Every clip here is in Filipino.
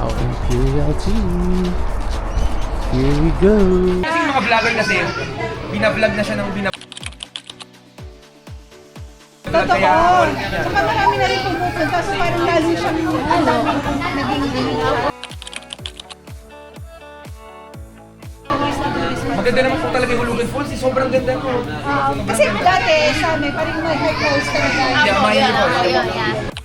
Macau Imperial Tea. Here we go. Kasi yung mga vlogger kasi, binablog na siya ng binablog. Totoo. Saka marami na rin pumupunta. So parang lalo siyang naging Maganda naman po talaga yung Hulugan Falls. Sobrang ganda po. kasi dati sa amin, parang may close talaga. Hindi ako mahilig po.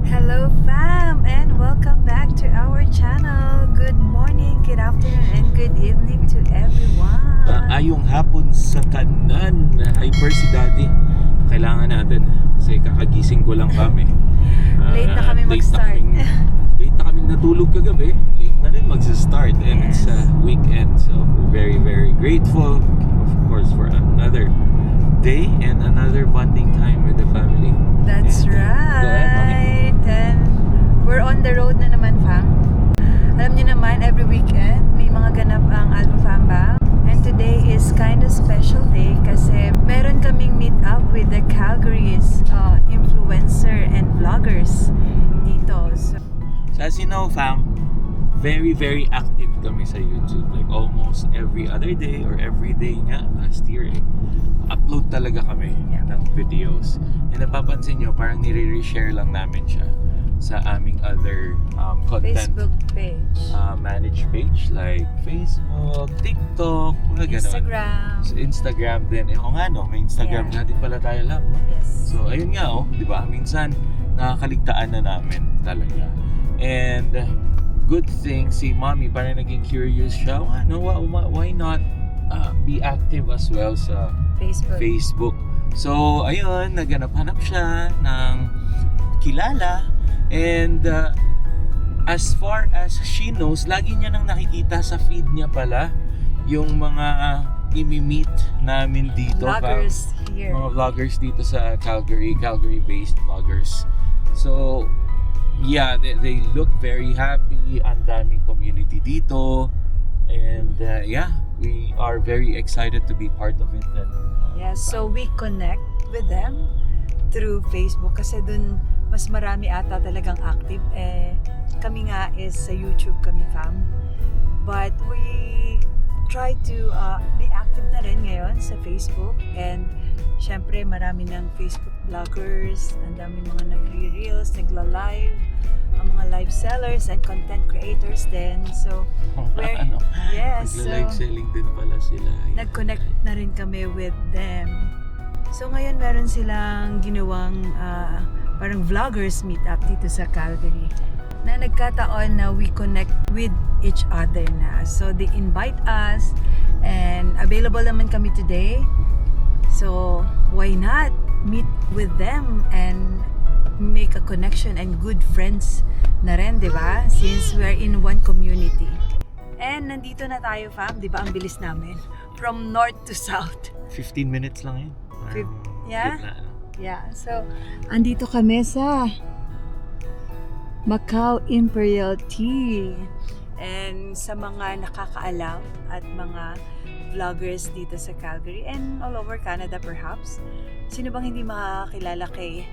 Hello fam and welcome back to our channel. Good morning, good afternoon and good evening to everyone. Ayong hapon sa kanan. Hyper si Daddy. Kailangan natin kasi kakagising ko lang kami. Late na kami mag-start. Late na kaming natulog kagabi. Late na rin mag-start. And Yes. it's weekend. So we're very, very grateful, of course, for another day and another bonding time with the family. That's And, go ahead, Mami. right. And we're on the road na naman fam. Alam niyo naman, every weekend may mga ganap ang Alpha Fam Bang. And today is kind of special day kasi meron kaming meet up with the Calgary's influencer and vloggers dito. So as you know, fam, very, very active kami sa YouTube. Like almost every other day or every day nga last year upload talaga kami ng videos. And napapansin nyo, parang nire-reshare lang namin siya sa aming other content Facebook page, managed page like Facebook, TikTok, mga ganun. Instagram. So, Instagram din. O nga no, may Instagram Yeah. nga din pala tayo lang, no? Yes. So ayun nga di ba? Minsan nakakaligtaan na namin talaga. And good thing si Mommy parang naging curious siya. Why not be active as well sa Facebook. So ayun, naghanap-hanap siya ng kilala and as far as she knows, lagi niya nang nakikita sa feed niya pala yung mga imi-meet namin dito. Vloggers here. Mga vloggers dito sa Calgary-based vloggers. So, yeah, they look very happy. Ang daming community dito. And yeah, we are very excited to be part of it. And, Yes, so we connect with them through Facebook kasi dun mas marami ata talagang active. Kami nga is sa YouTube kami fam. But we try to be active na rin ngayon sa Facebook. And syempre marami ng Facebook vloggers, ang dami mga nagre-reels, nagla-live, ang mga live sellers and content creators din. So, yes, nagla-live selling din pala sila. nag-connect na rin kami with them. So ngayon meron silang ginawang parang vloggers meet up dito sa Calgary na nagkataon na we connect with each other na. So they invite us and available naman kami today. So why not meet with them and make a connection and good friends na rin, di ba? Since we're in one community. And nandito na tayo fam, di ba? Ang bilis namin. From north to south. 15 minutes lang yun. Yeah? Gitna, no? Yeah, so andito kami sa Macau Imperial Tea. And sa mga nakakaalam at mga vloggers dito sa Calgary and all over Canada perhaps, sino bang hindi makakilala kay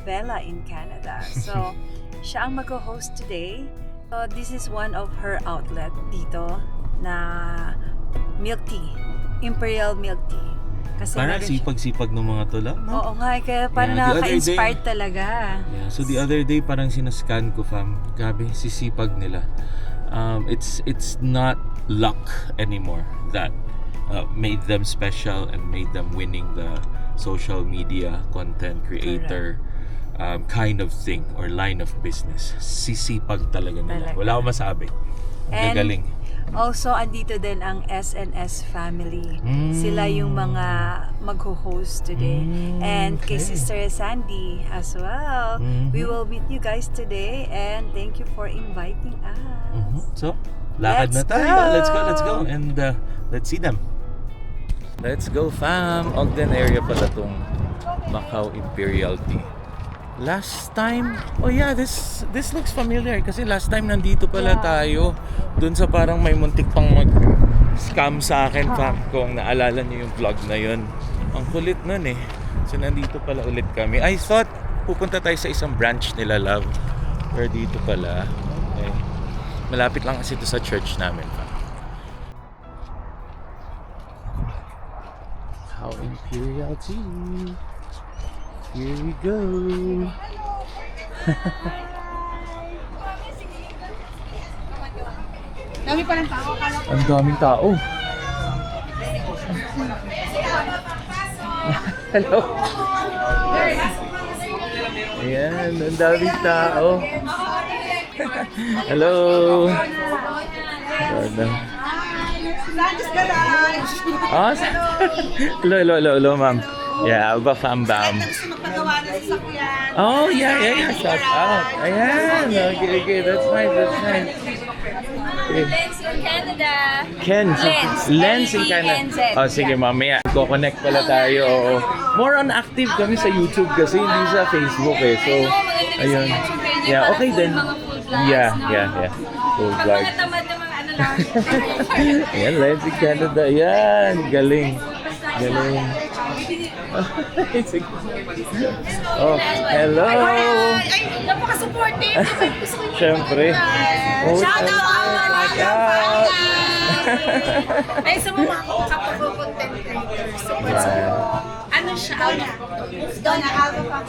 Bella in Canada? So, siya ang mag-host today. So, this is one of her outlet dito na milk tea. Imperial milk tea. Kasi Parang meron siya- sipag-sipag ng mga to lang, no? Oo nga, kaya parang Yeah, the other nakaka-inspired day- talaga. Yeah, so the other day parang sinascan ko fam. Grabe, sisipag nila. It's not luck anymore that made them special and made them winning the social media content creator kind of thing or line of business. Sisipag talaga nila. Talaga. Wala akong masabi. Ang And gagaling. Also, andito din ang SNS family. Mm. Sila yung mga mag-host today. And kay okay. Sister Sandy as well. We will meet you guys today and thank you for inviting us. So, lakad na Let's tayo. go! Let's go. And let's see them. Let's go fam! Ogden area pala tong Macau Imperial Tea. Last time, oh yeah, this looks familiar kasi last time nandito pala tayo dun sa parang may muntik pang mag-scam sa akin, fam, kung naalala niyo yung vlog na yun. Ang kulit nun eh. So nandito pala ulit kami. I thought pupunta tayo sa isang branch nila, love. Pero dito pala. Okay. Malapit lang kasi ito sa church namin, fam. How Imperial Tea. Here we go. Dami pa ng tao. Ang daming tao. Hello. Ayan, ang daming tao. Hello. Lunch ka lunch. Oh, hello, ma'am. Yeah, Alba Fam Bam. Gusto magpagawa na sa sakyan. Oh, yeah. Shout out. Ayan. Okay. That's nice. Okay. Lens in Canada. Lens in Canada. L-E-N-Z. Oh, sige, mamaya. Go-connect pala tayo. Oo. More on active kami sa YouTube kasi hindi sa Facebook eh. So, ayun. Yeah, okay then. Yeah. Full Pag vlog. mga tamad na mga ano lang. Ayan, Lens in Canada. Ayan. Galing. Sige. Oh, hello. Ay, napaka-supportive. Siyempre. Oh, Shout out. Ay, sa mga kapag-content creators. Ano siya? Donna Alba.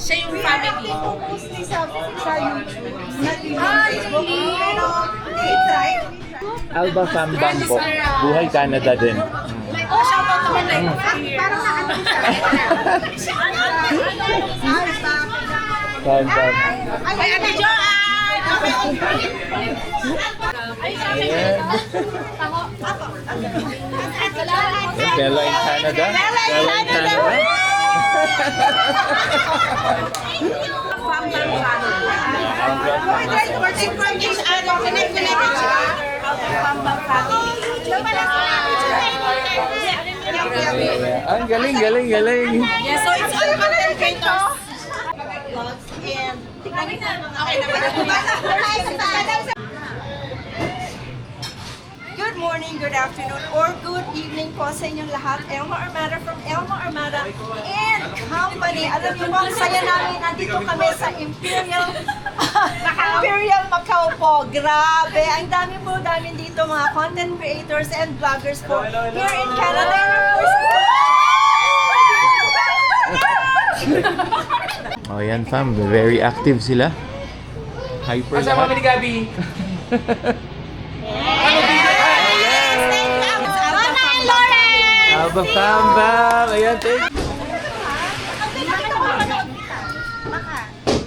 Siya yung family. Mostly sa YouTube. Not in Ah, Facebook. really? Pero, it's right. Alba Fam Bam po. Buhay Canada din. Oh, shout out naman like Parang naano siya. Fam Bam. Ay, Ate Joanne! Ayan. Bella in Canada. Ang galing. Yeah, so it's all content creators. And tignan niyo. Okay naman. Good morning, good afternoon, or good evening po sa inyong lahat. Elma Armada from Elma Armada and Company. Alam niyo po, ang saya namin. Nandito kami sa Imperial Macau po. Grabe. Ang dami dito mga content creators and vloggers po here in Canada. Oh, yan fam. Very active sila. Hyper Asa mami ni Gabi? Alba Fam Bam. Ayan, thank you.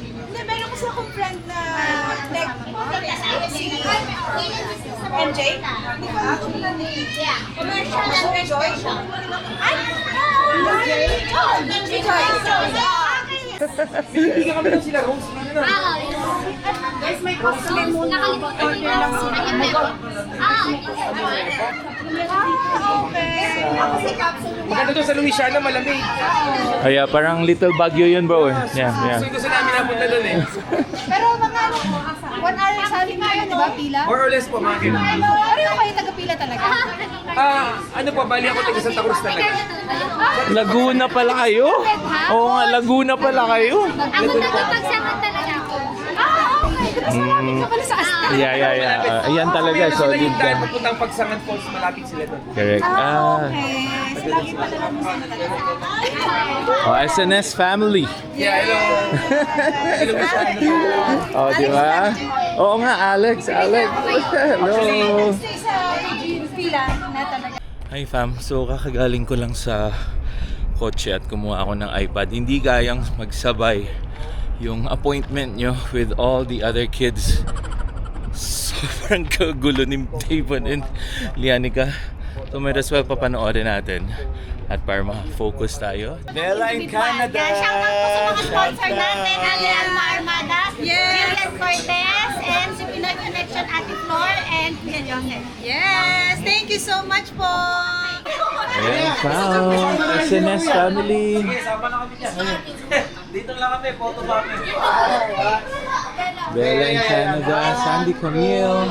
Hindi, meron kasi akong friend na si MJ. Hindi ko alam kung ilan eh. Commercial and recreation. Bibigyan kami ng sila Rose. Ano na? Guys, may costume muna. Nakalimutan nyo lang sila. Maganda to sa Louisiana, malamig. Ay, parang little Baguio yun, bro. Yeah. So gusto namin napunta doon eh. Pero mga 1 hour sa amin ngayon, di ba, pila? More or less po, mga ganun. Pareho kayo taga-pila talaga? Ano po, bali ako taga Santa Cruz talaga. Laguna pala kayo? Oo nga, Laguna pala kayo. Ako nakapagsakan talaga ako. Mm. Yeah. Ayan talaga, solid Yung dahil yan. magpuntang Pagsangan Falls, malapit sila doon. Correct. Okay. So, lagi pala namin sa talaga. Oh, SNS family. Yeah, hello. Hello, Oh, di ba? Oo nga, Alex. Hello. Stay sa pila na talaga. Hi fam, so kakagaling ko lang sa kotse at kumuha ako ng iPad. Hindi kayang magsabay yung appointment nyo with all the other kids. Sobrang kagulo ni Davon and Lianica. So might as well papanoorin natin at para ma-focus tayo. Bella in Canada! Shout out po sa mga sponsor natin, Ate Alma Armada, Julian Cortez, and si Pinoy Connection, Ate Flor, and Kuya Joseph. Yes! Thank you so much po! Ayan, found. SNS family. Dito lang kami, photo kami. Bella in Canada, Sandy Camille.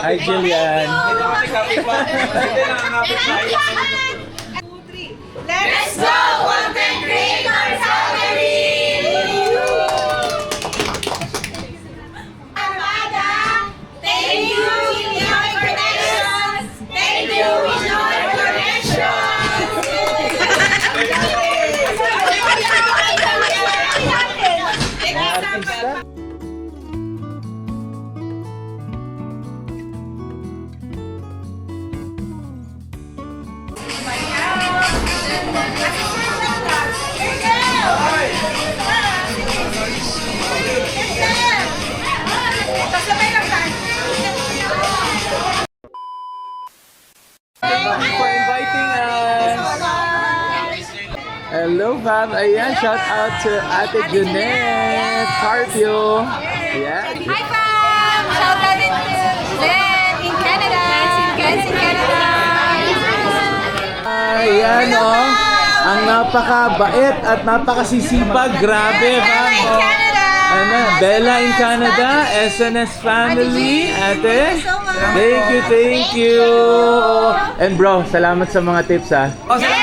Hi, Jillian. Dito kami, kapitbahay. Dito lang ang kapitbahay. Let's go, content creators family! Armada, thank you, Pinoy Connections! Thank you, Pinoy Connections! Thank you for inviting us. Hello, fam. Ayan, shout out to Ate Jeanette Carpio. Yeah. Hi, fam! Shout out to Zen in Canada. Guys in Canada. Ayan, oh. Ang napakabait at napakasisipag. Grabe, fam. Oh. Ano, Bella in Canada, SNS family, ate. Thank you. And bro, salamat sa mga tips, ha. Oh, salamat.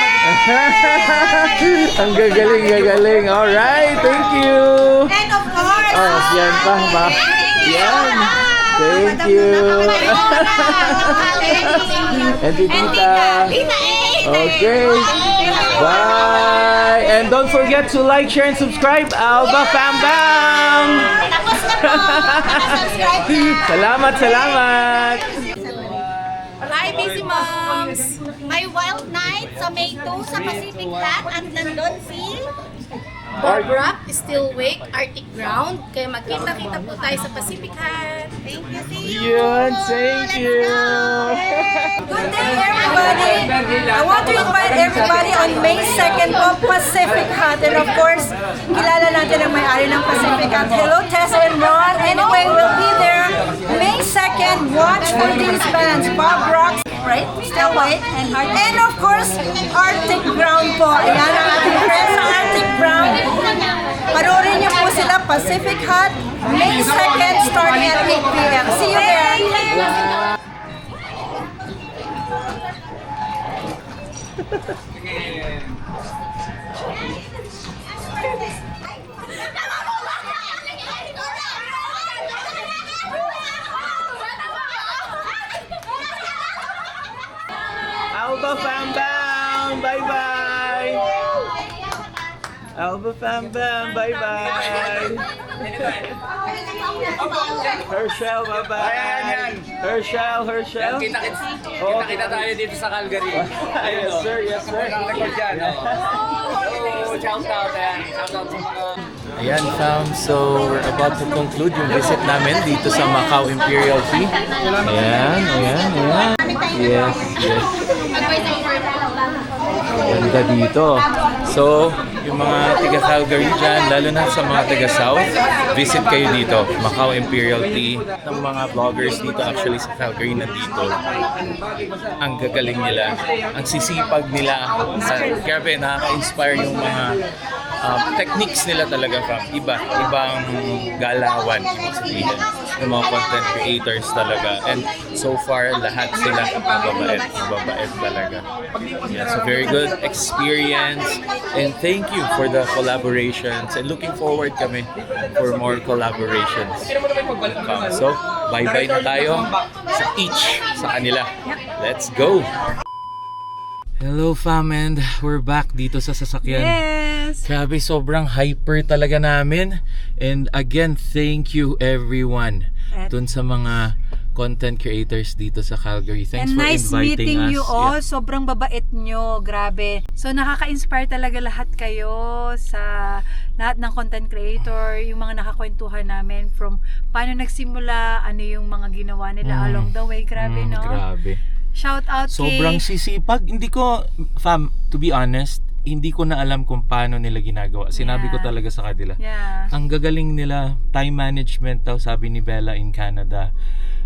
Ang gagaling. Alright, thank you. And of course, Oh, yan pa, ba? Yan. Thank you. And tita. Okay. Bye. And don't forget to like, share, and subscribe. Alba Fam Bam. Tapos na po. Subscribe na. Salamat. Hi, Busy Moms! May wild night sa May 2 sa Pacific Hat at London Sea. Bob Rock, Still Wake, Arctic Ground. Kaya magkita-kita po tayo sa Pacific Hat. Thank you, see you! Yun, thank you. good day everybody! I want to invite everybody on May 2nd of Pacific Hat. And of course, kilala natin ang may-ari ng Pacific Hat. Hello, Tessa and Ron. Anyway, we'll be there May 2nd. Watch for these bands. Bob Rock, right? Still Wait. And of course, Arctic Ground po. Ayan ang ating friends sa Arctic Ground. Panoorin niyo po sila, Pacific Hat, May 2nd, starting at 8 p.m. See you there! Alba Fam Bam, bye-bye. Alba Fam Bam, bye-bye. Herschel, bye-bye. Ayan. Herschel. Kita tayo dito sa Calgary. Yes, sir. Ang record dyan. Oh, shout out. Shout out sa mga... Ayan, fam. So, we're about to conclude yung visit namin dito sa Macau Imperial Tea. Ayan. Yes. Ganda dito. So, yung mga taga-Calgary dyan, lalo na sa mga taga-South, visit kayo dito. Macau Imperial Tea. Ng mga vloggers dito actually sa Calgary nandito. Ang gagaling nila. Ang sisipag nila. Grabe, nakaka-inspire yung mga techniques nila talaga fam. Ibang galawan ibig sabihin ng mga content creators talaga. And so far, lahat sila mababait talaga. Yeah, so very good experience and thank you for the collaborations and looking forward kami for more collaborations. So, bye-bye na tayo sa each sa kanila. Let's go! Hello fam, and we're back dito sa sasakyan. Yes! Grabe, sobrang hyper talaga namin. And again, thank you everyone dun sa mga content creators dito sa Calgary. Thanks And for nice inviting meeting us. you all. Sobrang babait nyo. Grabe. So, nakaka-inspire talaga lahat kayo sa lahat ng content creator, yung mga nakakwentuhan namin from paano nagsimula, ano yung mga ginawa nila along the way. Grabe, no? Grabe. Shout out Sobrang sisipag. Hindi ko, fam, to be honest, hindi ko na alam kung paano nila ginagawa. Sinabi ko Yeah. talaga sa kanila. Yeah. Ang gagaling nila, time management daw, sabi ni Bella in Canada.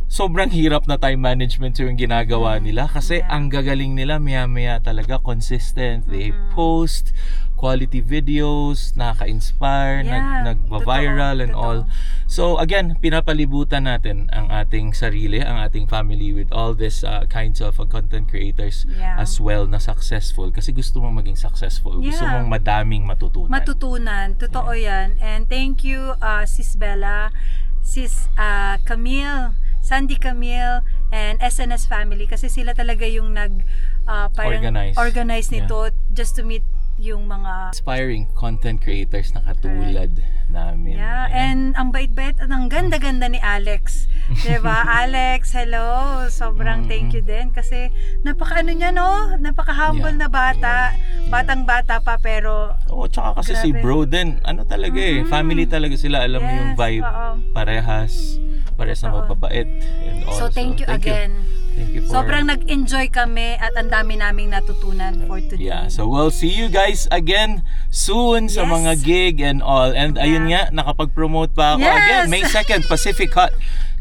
sobrang hirap na time management yung ginagawa nila kasi ang gagaling nila, maya-maya talaga consistent. They post quality videos, nakaka-inspire, nagba-viral and all. So again, pinapalibutan natin ang ating sarili, ang ating family with all this kinds of content creators as well na successful kasi gusto mong maging successful. Gusto mong madaming matutunan. Totoo yan. And thank you, Sis Bella, Sis Camille, Sandy Camille, and SNS family kasi sila talaga yung organize nito just to meet yung mga inspiring content creators na katulad namin. And ang bait-bait at ang ganda-ganda ni Alex. Diba? Alex, hello. Sobrang thank you din kasi napaka-ano niya, no? Napaka-humble na bata. Batang-bata pa pero tsaka kasi si bro din, ano talaga family talaga sila. Alam mo yung vibe. Parehas na mababait. And so thank you again. Thank you for... Sobrang nag-enjoy kami at ang dami naming natutunan for today. So we'll see you guys again soon sa mga gig and all. And ayun nga, nakapag-promote pa ako again. May 2nd, Pacific Hut.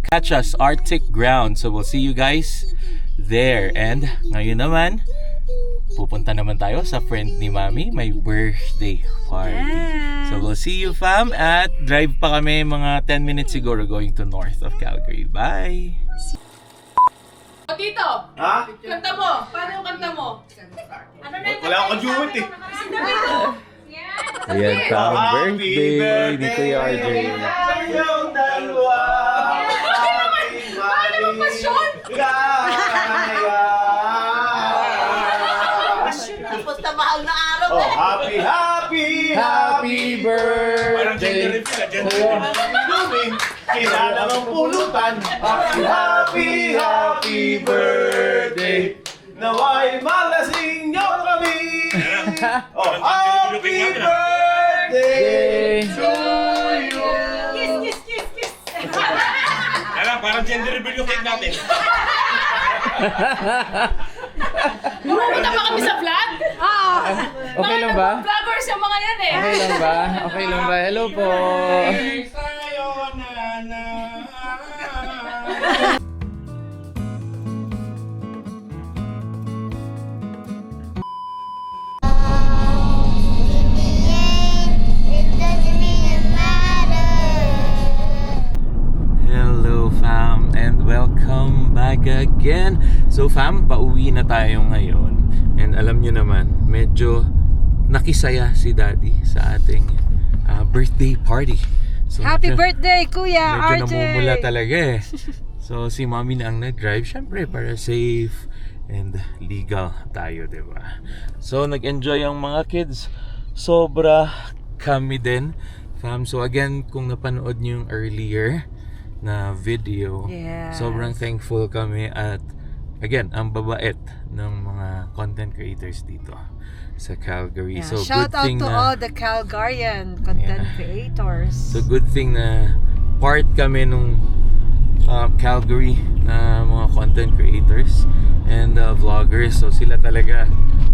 Catch us, Arctic Ground. So we'll see you guys there. And ngayon naman, pupunta naman tayo sa friend ni Mami, may birthday party. So we'll see you fam at drive pa kami mga 10 minutes siguro going to north of Calgary. Bye! O Tito! Ha? Kanta mo! Paano yung kanta mo? Wala akong duet eh. Ayan, fam, birthday ni Kuya RJ. Yung dalawa. Paano mo pasyon? Tapos na mahal na araw Oh, happy birthday. Blooming, kilala ng pulutan. Happy birthday. Nawa'y malasing niyo kami. Oh, happy birthday to you. Kiss. Alam, parang gender reveal yung cake natin. Pumunta ba kami sa vlog? Okay lang ba? Vloggers yung mga yan eh. Okay lang ba? Okay lang ba? Hello po. Hello fam and welcome back again. So fam, pauwi na tayo ngayon. And alam nyo naman, medyo nakisaya si Daddy sa ating birthday party. So, Happy birthday, Kuya medyo RJ! namumula talaga eh. So si Mommy na ang nag-drive, syempre para safe and legal tayo, diba? So nag-enjoy ang mga kids. Sobra kami din, fam. So again, kung napanood nyo yung earlier na video, sobrang thankful kami at again, ang babait ng mga content creators dito sa Calgary. So Shout good out thing to na, all the Calgarian content creators. so good thing na part kami nung Calgary na mga content creators and vloggers. So sila talaga,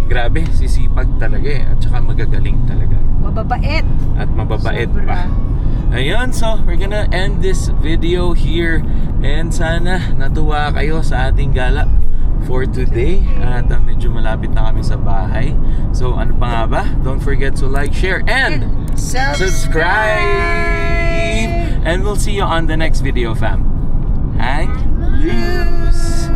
grabe, sisipag talaga eh. At saka magagaling talaga. Mababait. At mababait Sobra. pa. Ayun, so we're gonna end this video here. And sana natuwa kayo sa ating gala for today. At medyo malapit na kami sa bahay. So ano pa nga ba? Don't forget to like, share, and subscribe! And we'll see you on the next video, fam. Hang loose!